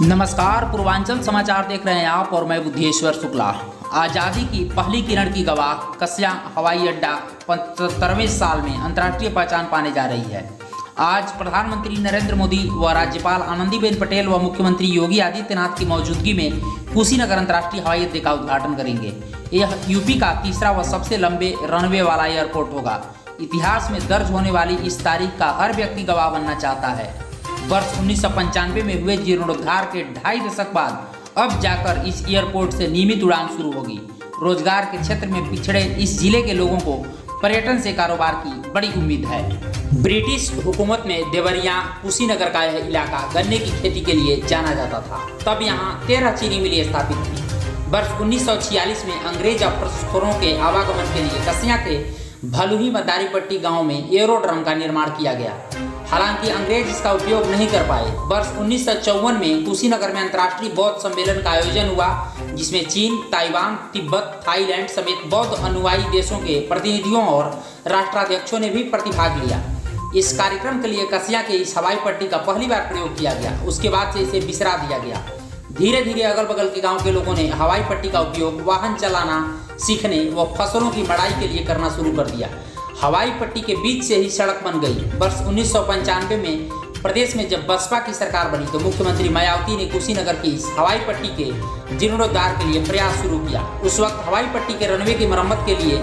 नमस्कार, पूर्वांचल समाचार देख रहे हैं आप और मैं बुद्धेश्वर शुक्ला। आज़ादी की पहली किरण की गवाह कस्या हवाई अड्डा 75वें साल में अंतर्राष्ट्रीय पहचान पाने जा रही है। आज प्रधानमंत्री नरेंद्र मोदी व राज्यपाल आनंदीबेन पटेल व मुख्यमंत्री योगी आदित्यनाथ की मौजूदगी में कुशीनगर अंतर्राष्ट्रीय हवाई अड्डे का उद्घाटन करेंगे। यह यूपी का तीसरा व सबसे लंबे रनवे वाला एयरपोर्ट होगा। इतिहास में दर्ज होने वाली इस तारीख का हर व्यक्ति गवाह बनना चाहता है। वर्ष 1995 में हुए जीर्णोद्धार के 2.5 दशक बाद अब जाकर इस एयरपोर्ट से नियमित उड़ान शुरू होगी। रोजगार के क्षेत्र में पिछड़े इस जिले के लोगों को पर्यटन से कारोबार की बड़ी उम्मीद है। ब्रिटिश हुकूमत में देवरिया कुशीनगर का यह इलाका गन्ने की खेती के लिए जाना जाता था। तब यहाँ 13 चीनी मिलें स्थापित थी। वर्ष 1946 में अंग्रेज अफसरों के आवागमन के लिए कस्या के भलुही मदारी पट्टी गाँव में एरोड्रम का निर्माण किया गया। हालांकि अंग्रेज इसका उपयोग नहीं कर पाए। वर्ष 1954 में कुशीनगर में अंतर्राष्ट्रीय बौद्ध सम्मेलन का आयोजन हुआ, जिसमें चीन, ताइवान, तिब्बत, थाईलैंड समेत बौद्ध अनुयायी देशों के प्रतिनिधियों और राष्ट्राध्यक्षों ने भी प्रतिभाग लिया। इस कार्यक्रम के लिए कस्या के इस हवाई पट्टी का पहली बार प्रयोग किया गया। उसके बाद से इसे बिसरा दिया गया। धीरे धीरे अगल बगल के गाँव के लोगों ने हवाई पट्टी का उपयोग वाहन चलाना सीखने व फसलों की मड़ाई के लिए करना शुरू कर दिया। हवाई पट्टी के बीच से ही सड़क बन गई। वर्ष 1995 में प्रदेश में जब बसपा की सरकार बनी तो मुख्यमंत्री मायावती ने कुशीनगर की इस हवाई पट्टी के जीर्णोद्धार के लिए प्रयास शुरू किया। उस वक्त हवाई पट्टी के रनवे की मरम्मत के लिए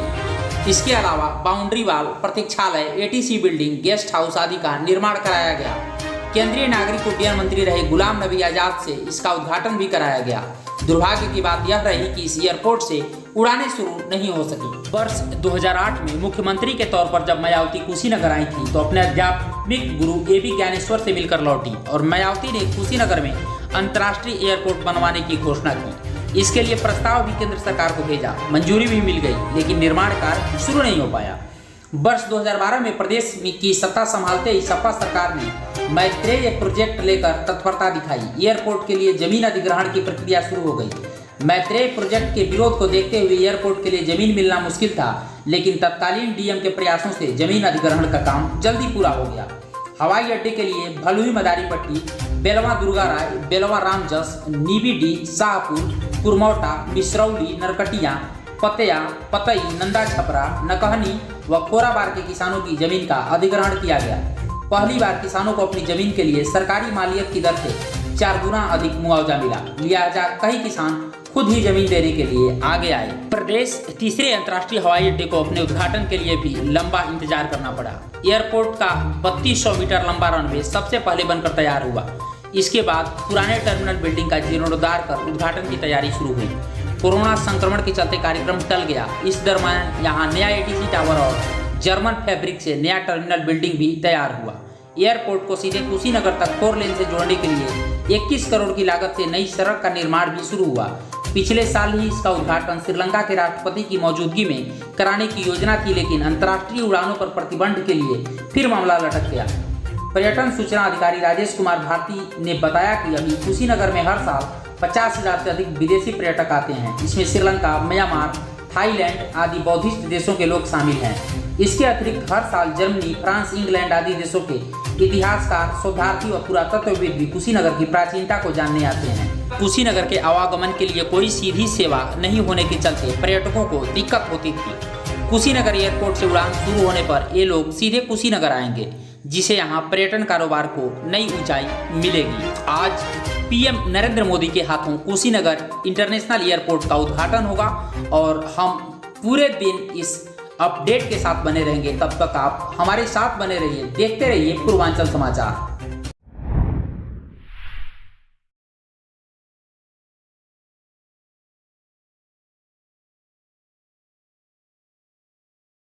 इसके अलावा बाउंड्री वाल, प्रतीक्षालय, एटीसी बिल्डिंग, गेस्ट हाउस आदि का निर्माण कराया गया। केंद्रीय नागरिक उड्डयन मंत्री रहे गुलाम नबी आजाद से इसका उद्घाटन भी कराया गया। दुर्भाग्य की बात यह रही कि इस एयरपोर्ट से उड़ानें शुरू नहीं हो सकी। वर्ष 2008 में मुख्यमंत्री के तौर पर जब मायावती कुशीनगर आई थी तो अपने आध्यात्मिक गुरु ए.बी. ज्ञानेश्वर से मिलकर लौटी और मायावती ने कुशीनगर में अंतर्राष्ट्रीय एयरपोर्ट बनवाने की घोषणा की। इसके लिए प्रस्ताव भी केंद्र सरकार को भेजा, मंजूरी भी मिल गई, लेकिन निर्माण कार्य शुरू नहीं हो पाया। वर्ष 2012 में प्रदेश की सत्ता संभालते ही सपा सरकार ने मैत्रेय प्रोजेक्ट लेकर तत्परता दिखाई। एयरपोर्ट के लिए जमीन अधिग्रहण की प्रक्रिया शुरू हो गई। मैत्रेय प्रोजेक्ट के विरोध को देखते हुए एयरपोर्ट के लिए जमीन मिलना मुश्किल था, लेकिन तत्कालीन डीएम के प्रयासों से जमीन अधिग्रहण का काम जल्दी पूरा हो गया। हवाई अड्डे के लिए भलुही मदारी पट्टी, बेलवा दुर्गा राय, बेलवा रामजस, नीबीडी, शाहपुर, कुरमौटा, मिसरौली, नरकटिया, पतया, पतई, नंदा छपरा, नकहनी व खोराबार के किसानों की जमीन का अधिग्रहण किया गया। पहली बार किसानों को अपनी जमीन के लिए सरकारी मालियत की दर से 4 गुना अधिक मुआवजा मिला। लिहाजा कई किसान खुद ही जमीन देने के लिए आगे आए। प्रदेश तीसरे अंतर्राष्ट्रीय हवाई अड्डे को अपने उद्घाटन के लिए भी लंबा इंतजार करना पड़ा। एयरपोर्ट का 3200 मीटर लंबा रनवे सबसे पहले बनकर तैयार हुआ। इसके बाद पुराने टर्मिनल बिल्डिंग का जीर्णोद्धार कर उद्घाटन की तैयारी शुरू हुई। कोरोना संक्रमण के चलते कार्यक्रम टल गया। इस दरम्यान यहाँ नया एटीसी टावर और जर्मन फैब्रिक से नया टर्मिनल बिल्डिंग भी तैयार हुआ। एयरपोर्ट को सीधे कुशीनगर तक 4 लेन से जोड़ने के लिए 21 करोड़ की लागत से नई सड़क का निर्माण भी शुरू हुआ। पिछले साल ही इसका उद्घाटन श्रीलंका के राष्ट्रपति की मौजूदगी में कराने की योजना थी, लेकिन अंतर्राष्ट्रीय उड़ानों पर प्रतिबंध के लिए फिर मामला लटक गया। पर्यटन सूचना अधिकारी राजेश कुमार भारती ने बताया कि अभी कुशीनगर में हर साल 50,000 से अधिक विदेशी पर्यटक आते हैं। इसमें श्रीलंका, म्यांमार, थाईलैंड आदि बौद्धिस्ट देशों के लोग शामिल हैं। इसके अतिरिक्त हर साल जर्मनी, फ्रांस, इंग्लैंड आदि देशों के इतिहासकार, शोधार्थी और पुरातत्वविद भी कुशीनगर की प्राचीनता को जानने आते हैं। कुशीनगर के आवागमन के लिए कोई सीधी सेवा नहीं होने के चलते पर्यटकों को दिक्कत होती थी। कुशीनगर एयरपोर्ट से उड़ान शुरू होने पर ये लोग सीधे कुशीनगर आएंगे, जिसे यहाँ पर्यटन कारोबार को नई ऊंचाई मिलेगी। आज पीएम नरेंद्र मोदी के हाथों कुशीनगर इंटरनेशनल एयरपोर्ट का उद्घाटन होगा और हम पूरे दिन इस अपडेट के साथ बने रहेंगे। तब तक आप हमारे साथ बने रहिए, देखते रहिए पूर्वांचल समाचार।